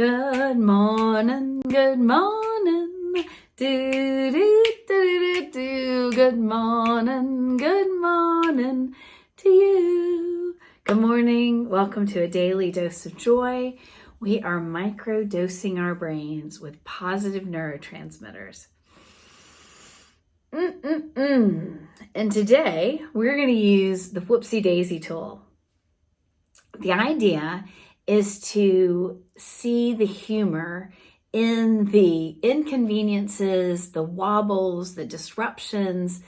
Good morning, good morning, do do do do do. Good morning to you. Good morning, welcome to a daily dose of joy. We are micro-dosing our brains with positive neurotransmitters. And today we're going to use the Whoopsie Daisy tool. The idea is to see the humor in the inconveniences, the wobbles, the disruptions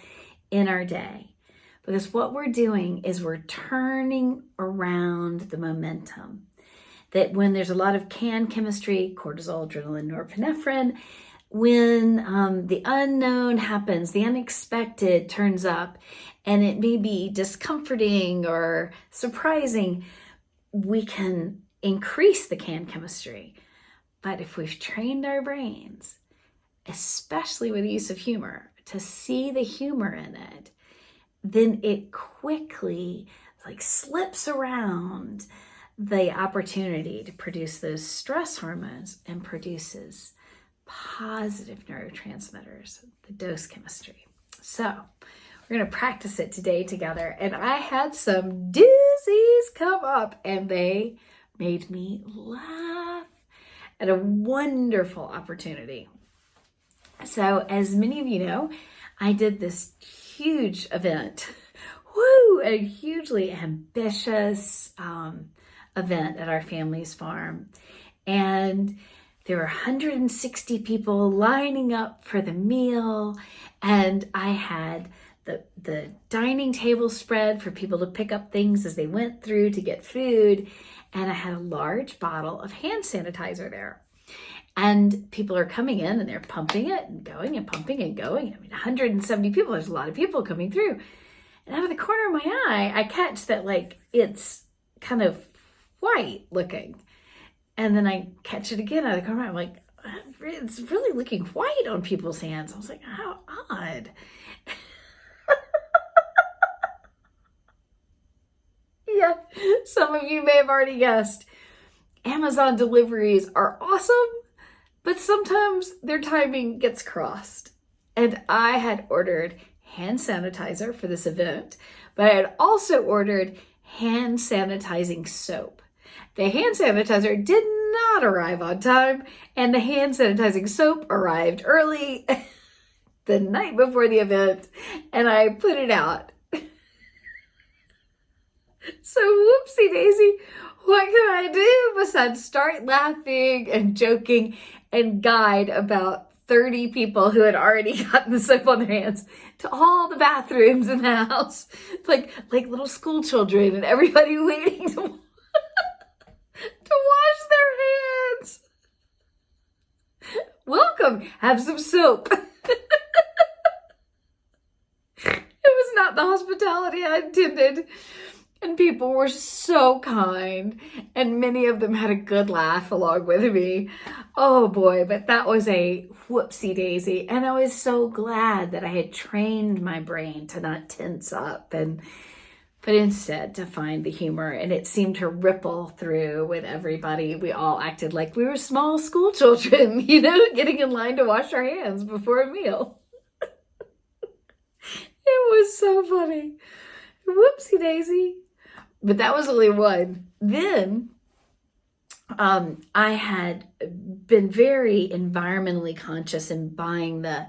in our day. Because what we're doing is we're turning around the momentum. That when there's a lot of canned chemistry, cortisol, adrenaline, norepinephrine, when the unknown happens, the unexpected turns up, and it may be discomforting or surprising, we can increase the canned chemistry. But if we've trained our brains, especially with the use of humor, to see the humor in it, then it quickly slips around the opportunity to produce those stress hormones and produces positive neurotransmitters, the dose chemistry. So we're going to practice it today together. And I had some doozies come up and they made me laugh at a wonderful opportunity. So as many of you know, I did this huge event, a hugely ambitious event at our family's farm. And there were 160 people lining up for the meal. And I had the dining table spread for people to pick up things as they went through to get food. And I had a large bottle of hand sanitizer there. And people are coming in and they're pumping it and going and pumping and going. I mean, 170 people, there's a lot of people coming through. And out of the corner of my eye, I catch that it's kind of white looking. And then I catch it again out of the corner. I'm like, it's really looking white on people's hands. I was like, how odd. Yeah, some of you may have already guessed. Amazon deliveries are awesome, but sometimes their timing gets crossed. And I had ordered hand sanitizer for this event, but I had also ordered hand sanitizing soap. The hand sanitizer did not arrive on time, and the hand sanitizing soap arrived early the night before the event, and I put it out. So whoopsie daisy, what can I do besides start laughing and joking and guide about 30 people who had already gotten the soap on their hands to all the bathrooms in the house, like little school children and everybody waiting to wash their hands. Welcome, have some soap. It was not the hospitality I intended. And people were so kind, and many of them had a good laugh along with me. Oh boy, but that was a whoopsie daisy. And I was so glad that I had trained my brain to not tense up, but instead to find the humor. And it seemed to ripple through with everybody. We all acted like we were small school children, getting in line to wash our hands before a meal. It was so funny. Whoopsie daisy. But that was only one. Then I had been very environmentally conscious in buying the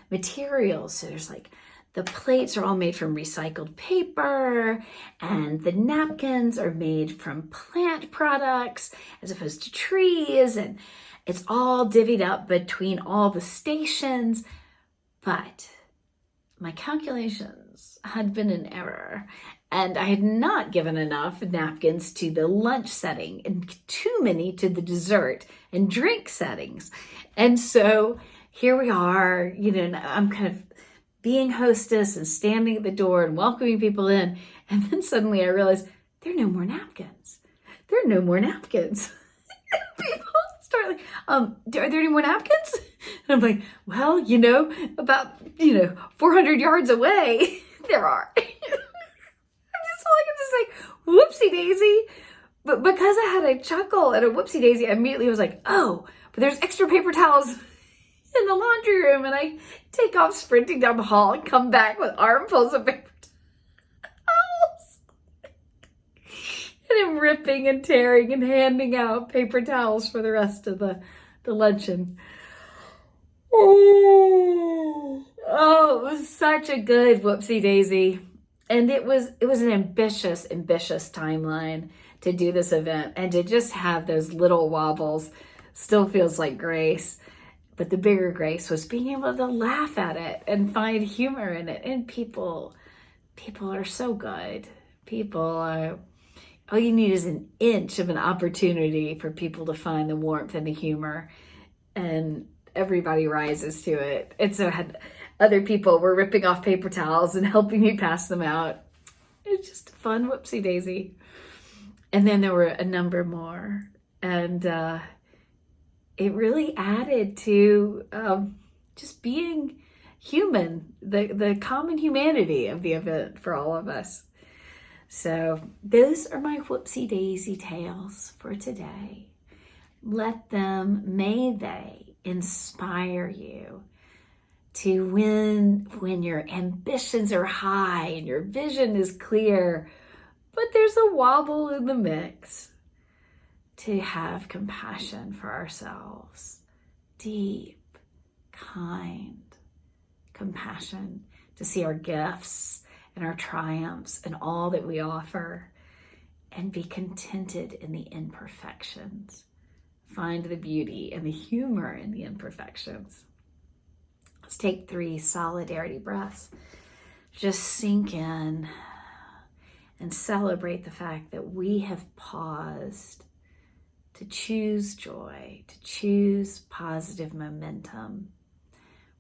materials. So there's the plates are all made from recycled paper, and the napkins are made from plant products as opposed to trees. And it's all divvied up between all the stations. But my calculations had been in error. And I had not given enough napkins to the lunch setting and too many to the dessert and drink settings. And so here we are, I'm kind of being hostess and standing at the door and welcoming people in. And then suddenly I realized there are no more napkins. There are no more napkins. People start are there any more napkins? And I'm like, well, about, 400 yards away, there are. All I can say, whoopsie daisy. But because I had a chuckle at a Whoopsie Daisy, I immediately was like, oh, but there's extra paper towels in the laundry room. And I take off sprinting down the hall and come back with armfuls of paper towels. And I'm ripping and tearing and handing out paper towels for the rest of the luncheon. Oh, it was such a good Whoopsie Daisy. And it was an ambitious timeline to do this event, and to just have those little wobbles still feels like grace. But the bigger grace was being able to laugh at it and find humor in it. And people are so good. All you need is an inch of an opportunity for people to find the warmth and the humor, and everybody rises to it. And so other people were ripping off paper towels and helping me pass them out. It's just a fun Whoopsie Daisy. And then there were a number more. And it really added to just being human, the common humanity of the event for all of us. So those are my Whoopsie Daisy tales for today. May they inspire you to when your ambitions are high and your vision is clear, but there's a wobble in the mix, to have compassion for ourselves. Deep, kind compassion, to see our gifts and our triumphs and all that we offer, and be contented in the imperfections. Find the beauty and the humor in the imperfections. Let's take 3 solidarity breaths. Just sink in and celebrate the fact that we have paused to choose joy, to choose positive momentum,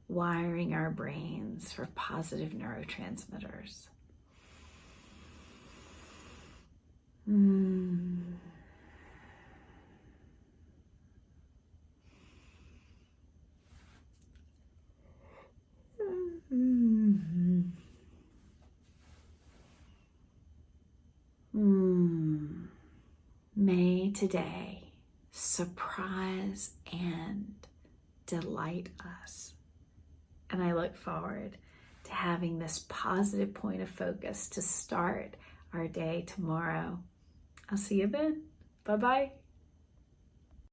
wiring our brains for positive neurotransmitters. May today surprise and delight us. And I look forward to having this positive point of focus to start our day tomorrow. I'll see you then. Bye-bye.